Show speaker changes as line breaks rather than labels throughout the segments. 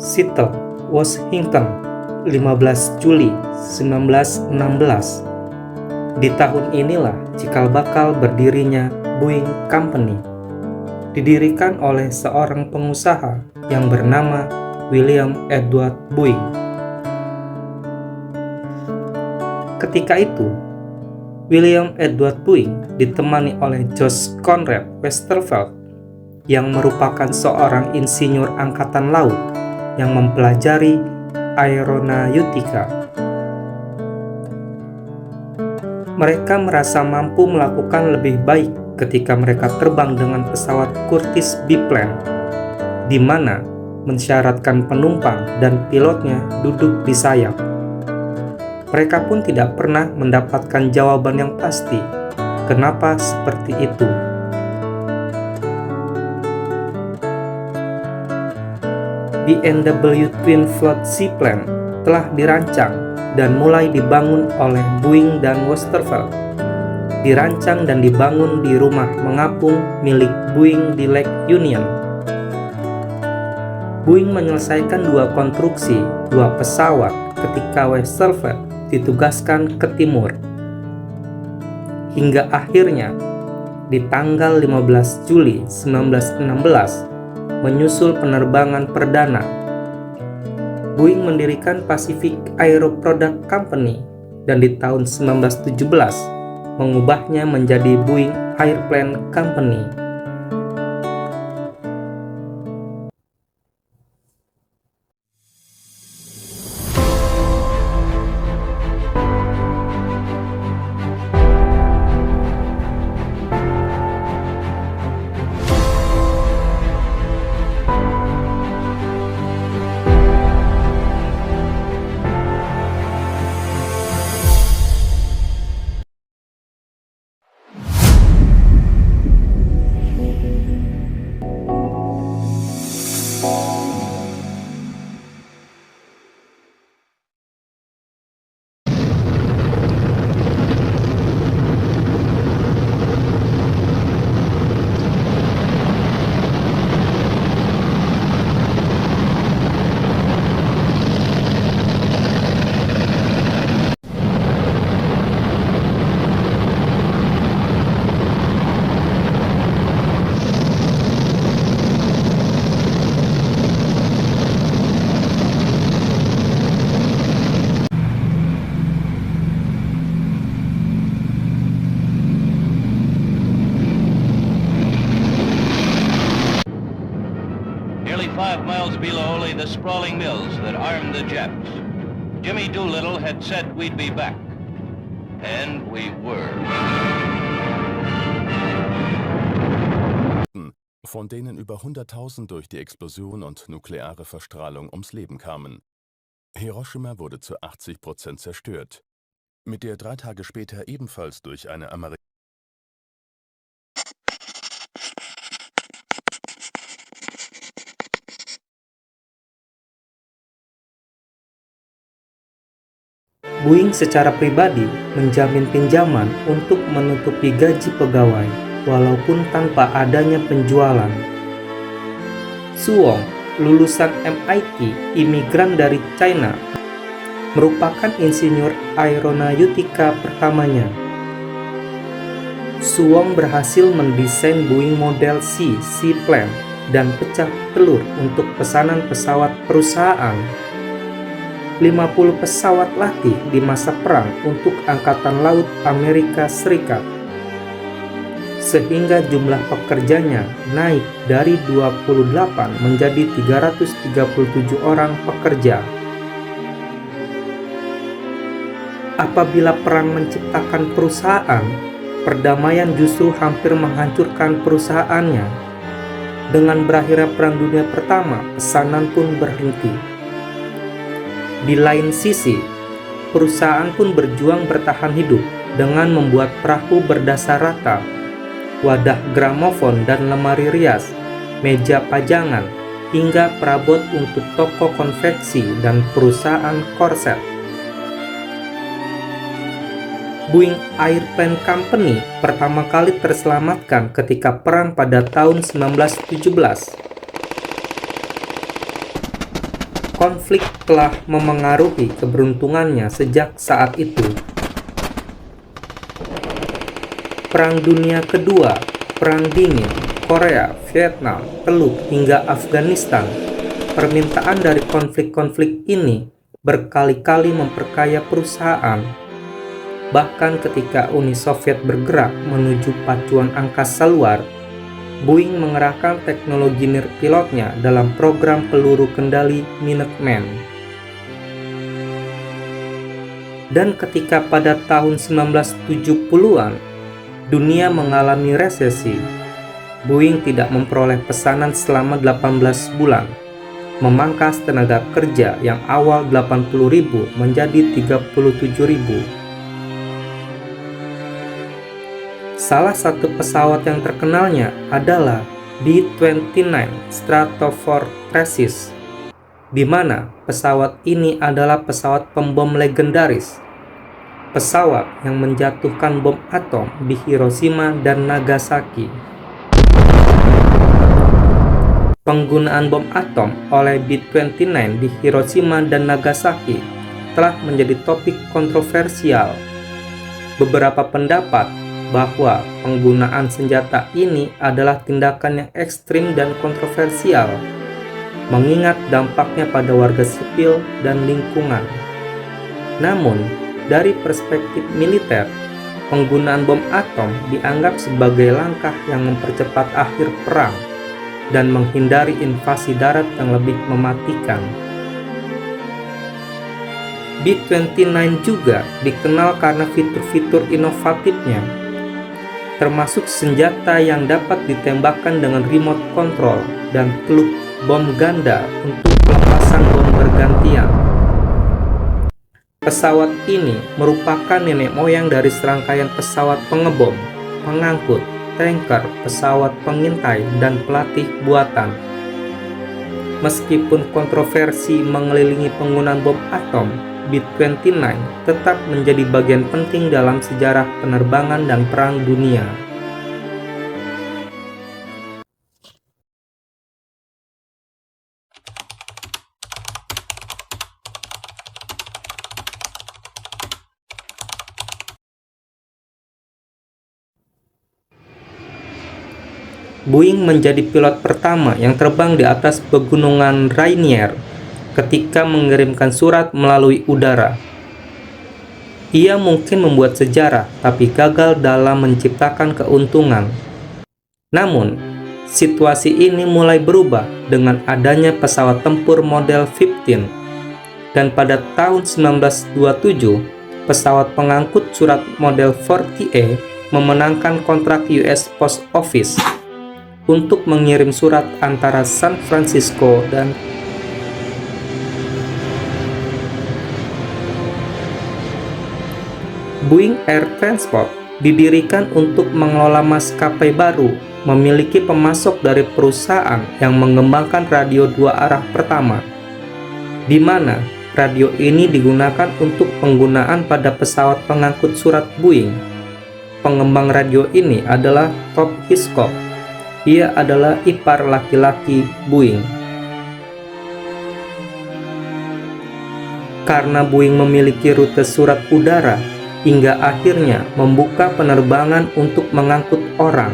Seattle, Washington, 15 Juli 1916. Di tahun inilah cikal bakal berdirinya Boeing Company. Didirikan oleh seorang pengusaha yang bernama William Edward Boeing. Ketika itu, William Edward Boeing ditemani oleh George Conrad Westervelt yang merupakan seorang insinyur angkatan laut yang mempelajari aeronautika. Mereka merasa mampu melakukan lebih baik ketika mereka terbang dengan pesawat Curtiss biplane, di mana mensyaratkan penumpang dan pilotnya duduk di sayap. Mereka pun tidak pernah mendapatkan jawaban yang pasti kenapa seperti itu. BMW Twin Float Seaplane telah dirancang dan mulai dibangun oleh Boeing dan Westervelt. Dirancang dan dibangun di rumah mengapung milik Boeing di Lake Union. Boeing menyelesaikan dua pesawat ketika Westervelt ditugaskan ke timur. Hingga akhirnya, di tanggal 15 Juli 1916, menyusul penerbangan perdana, Boeing mendirikan Pacific Aero Product Company dan di tahun 1917 mengubahnya menjadi Boeing Airplane Company.
Nearly 5 miles below lay the sprawling mills that armed the Japs. Jimmy Doolittle had said we'd be back. And we were.
Von denen über 100.000 durch die Explosion und nukleare Verstrahlung ums Leben kamen. Hiroshima wurde zu 80% zerstört. Mit der 3 Tage später ebenfalls durch eine amerikanische
Boeing secara pribadi menjamin pinjaman untuk menutupi gaji pegawai, walaupun tanpa adanya penjualan. Suwong, lulusan MIT, imigran dari China, merupakan insinyur aeronautika pertamanya. Suwong berhasil mendesain Boeing Model C seaplane dan pecah telur untuk pesanan pesawat perusahaan. 50 pesawat latih di masa perang untuk Angkatan Laut Amerika Serikat, sehingga jumlah pekerjanya naik dari 28 menjadi 337 orang pekerja. Apabila perang menciptakan perusahaan, perdamaian justru hampir menghancurkan perusahaannya. Dengan berakhirnya Perang Dunia Pertama, pesanan pun berhenti. Di lain sisi, perusahaan pun berjuang bertahan hidup dengan membuat perahu berdasar rata, wadah gramofon dan lemari rias, meja pajangan, hingga perabot untuk toko konveksi dan perusahaan korset. Boeing Airplane Company pertama kali terselamatkan ketika perang pada tahun 1917. Konflik telah memengaruhi keberuntungannya sejak saat itu. Perang Dunia Kedua, Perang Dingin, Korea, Vietnam, Teluk, hingga Afghanistan. Permintaan dari konflik-konflik ini berkali-kali memperkaya perusahaan. Bahkan ketika Uni Soviet bergerak menuju pacuan angkasa luar, Boeing mengerahkan teknologi nirpilotnya dalam program peluru kendali Minuteman. Dan ketika pada tahun 1970-an, dunia mengalami resesi, Boeing tidak memperoleh pesanan selama 18 bulan, memangkas tenaga kerja yang awal 80.000 menjadi 37.000. Salah satu pesawat yang terkenalnya adalah B-29 Stratofortress, di mana pesawat ini adalah pesawat pembom legendaris, pesawat yang menjatuhkan bom atom di Hiroshima dan Nagasaki. Penggunaan bom atom oleh B-29 di Hiroshima dan Nagasaki telah menjadi topik kontroversial. Beberapa pendapat bahwa penggunaan senjata ini adalah tindakan yang ekstrim dan kontroversial, mengingat dampaknya pada warga sipil dan lingkungan. Namun, dari perspektif militer, penggunaan bom atom dianggap sebagai langkah yang mempercepat akhir perang dan menghindari invasi darat yang lebih mematikan. B-29 juga dikenal karena fitur-fitur inovatifnya, termasuk senjata yang dapat ditembakkan dengan remote control dan klub bom ganda untuk pelepasan bom bergantian. Pesawat ini merupakan nenek moyang dari serangkaian pesawat pengebom, pengangkut, tanker, pesawat pengintai, dan pelatih buatan. Meskipun kontroversi mengelilingi penggunaan bom atom, B-29 tetap menjadi bagian penting dalam sejarah penerbangan dan perang dunia. Boeing menjadi pilot pertama yang terbang di atas pegunungan Rainier ketika mengirimkan surat melalui udara. Ia mungkin membuat sejarah, tapi gagal dalam menciptakan keuntungan. Namun, situasi ini mulai berubah dengan adanya pesawat tempur model 15, dan pada tahun 1927, pesawat pengangkut surat model 40A memenangkan kontrak US Post Office untuk mengirim surat antara San Francisco dan Boeing Air Transport didirikan untuk mengelola maskapai baru, memiliki pemasok dari perusahaan yang mengembangkan radio dua arah pertama, di mana radio ini digunakan untuk penggunaan pada pesawat pengangkut surat Boeing. Pengembang radio ini adalah Tom Hitchcock. Ia adalah ipar laki-laki Boeing. Karena Boeing memiliki rute surat udara, hingga akhirnya membuka penerbangan untuk mengangkut orang,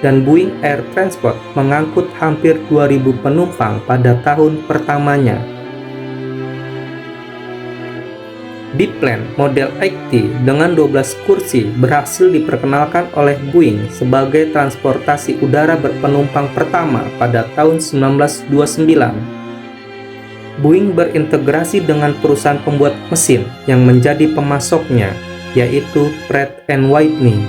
dan Boeing Air Transport mengangkut hampir 2.000 penumpang pada tahun pertamanya. Biplan model 80 dengan 12 kursi berhasil diperkenalkan oleh Boeing sebagai transportasi udara berpenumpang pertama pada tahun 1929. Boeing berintegrasi dengan perusahaan pembuat mesin yang menjadi pemasoknya, yaitu Pratt & Whitney,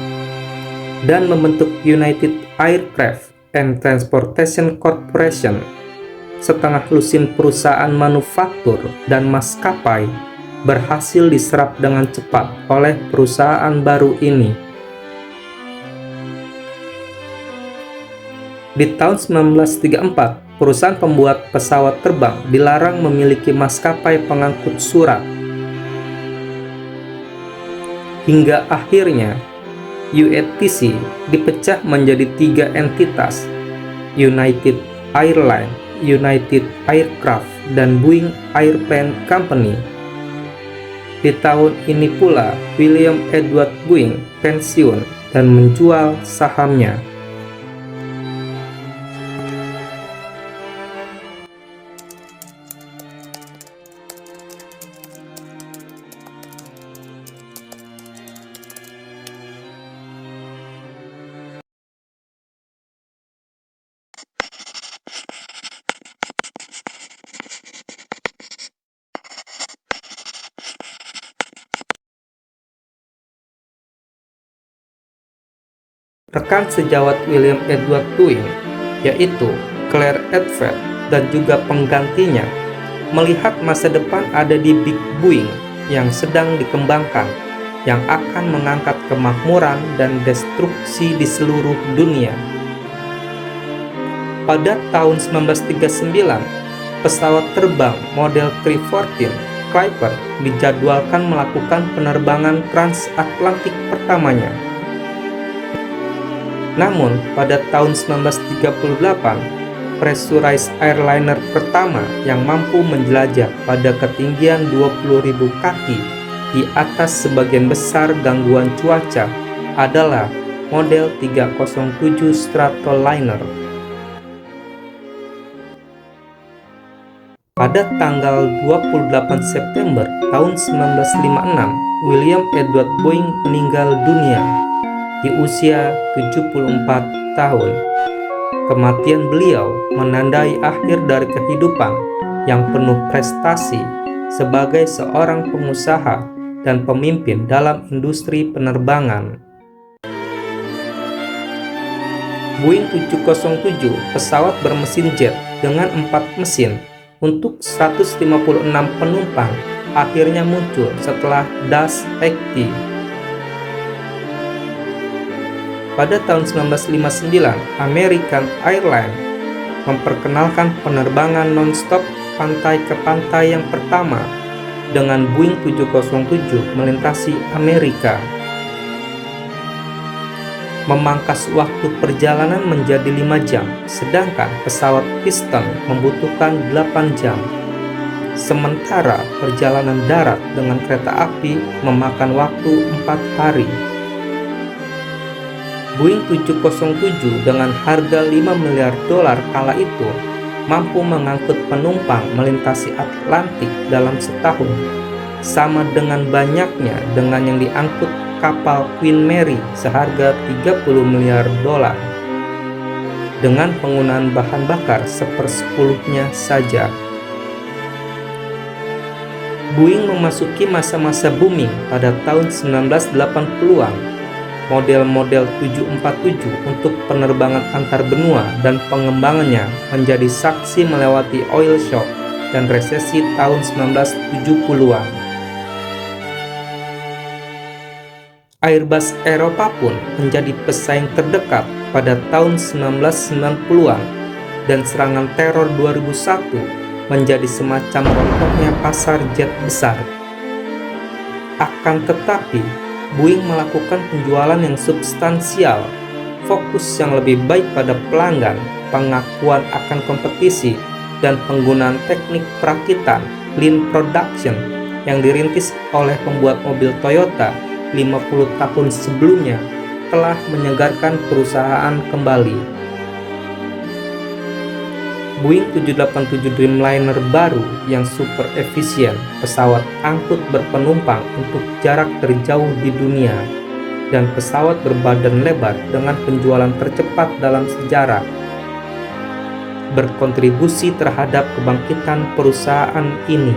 dan membentuk United Aircraft and Transportation Corporation. Setengah lusin perusahaan manufaktur dan maskapai berhasil diserap dengan cepat oleh perusahaan baru ini. Di tahun 1934, perusahaan pembuat pesawat terbang dilarang memiliki maskapai pengangkut surat. Hingga akhirnya, UATC dipecah menjadi 3 entitas: United Airlines, United Aircraft, dan Boeing Airplane Company. Di tahun ini pula, William Edward Boeing pensiun dan menjual sahamnya. Rekan sejawat William Edward Boeing, yaitu Claire Edvard dan juga penggantinya, melihat masa depan ada di Big Boeing yang sedang dikembangkan, yang akan mengangkat kemakmuran dan destruksi di seluruh dunia. Pada tahun 1939, pesawat terbang model 314 Clipper dijadwalkan melakukan penerbangan transatlantik pertamanya. Namun, pada tahun 1938, pressurized airliner pertama yang mampu menjelajah pada ketinggian 20.000 kaki di atas sebagian besar gangguan cuaca adalah model 307 Stratoliner. Pada tanggal 28 September tahun 1956, William Edward Boeing meninggal dunia di usia 74 tahun. Kematian beliau menandai akhir dari kehidupan yang penuh prestasi sebagai seorang pengusaha dan pemimpin dalam industri penerbangan. Boeing 707 pesawat bermesin jet dengan 4 mesin untuk 156 penumpang akhirnya muncul setelah Das 80. Pada tahun 1959, American Airlines memperkenalkan penerbangan non-stop pantai ke pantai yang pertama dengan Boeing 707 melintasi Amerika. Memangkas waktu perjalanan menjadi 5 jam, sedangkan pesawat piston membutuhkan 8 jam. Sementara perjalanan darat dengan kereta api memakan waktu 4 hari. Boeing 707 dengan harga $5 miliar kala itu mampu mengangkut penumpang melintasi Atlantik dalam setahun, sama dengan banyaknya dengan yang diangkut kapal Queen Mary seharga $30 miliar, dengan penggunaan bahan bakar 1/10-nya saja. Boeing memasuki masa-masa booming pada tahun 1980-an. Model-model 747 untuk penerbangan antar benua dan pengembangannya menjadi saksi melewati oil shock dan resesi tahun 1970-an. Airbus Eropa pun menjadi pesaing terdekat pada tahun 1990-an, dan serangan teror 2001 menjadi semacam rontohnya pasar jet besar. Akan tetapi, Boeing melakukan penjualan yang substansial, fokus yang lebih baik pada pelanggan, pengakuan akan kompetisi, dan penggunaan teknik perakitan lean production yang dirintis oleh pembuat mobil Toyota 50 tahun sebelumnya telah menyegarkan perusahaan kembali. Boeing 787 Dreamliner baru yang super efisien, pesawat angkut berpenumpang untuk jarak terjauh di dunia, dan pesawat berbadan lebar dengan penjualan tercepat dalam sejarah, berkontribusi terhadap kebangkitan perusahaan ini.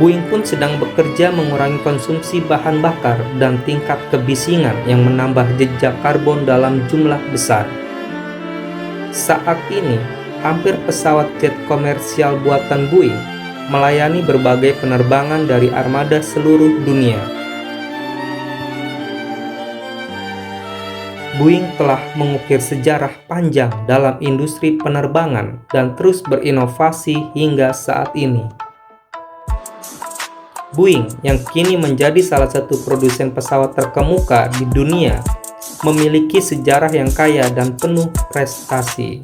Boeing pun sedang bekerja mengurangi konsumsi bahan bakar dan tingkat kebisingan yang menambah jejak karbon dalam jumlah besar. Saat ini, hampir pesawat jet komersial buatan Boeing melayani berbagai penerbangan dari armada seluruh dunia. Boeing telah mengukir sejarah panjang dalam industri penerbangan dan terus berinovasi hingga saat ini. Boeing, yang kini menjadi salah satu produsen pesawat terkemuka di dunia, memiliki sejarah yang kaya dan penuh prestasi.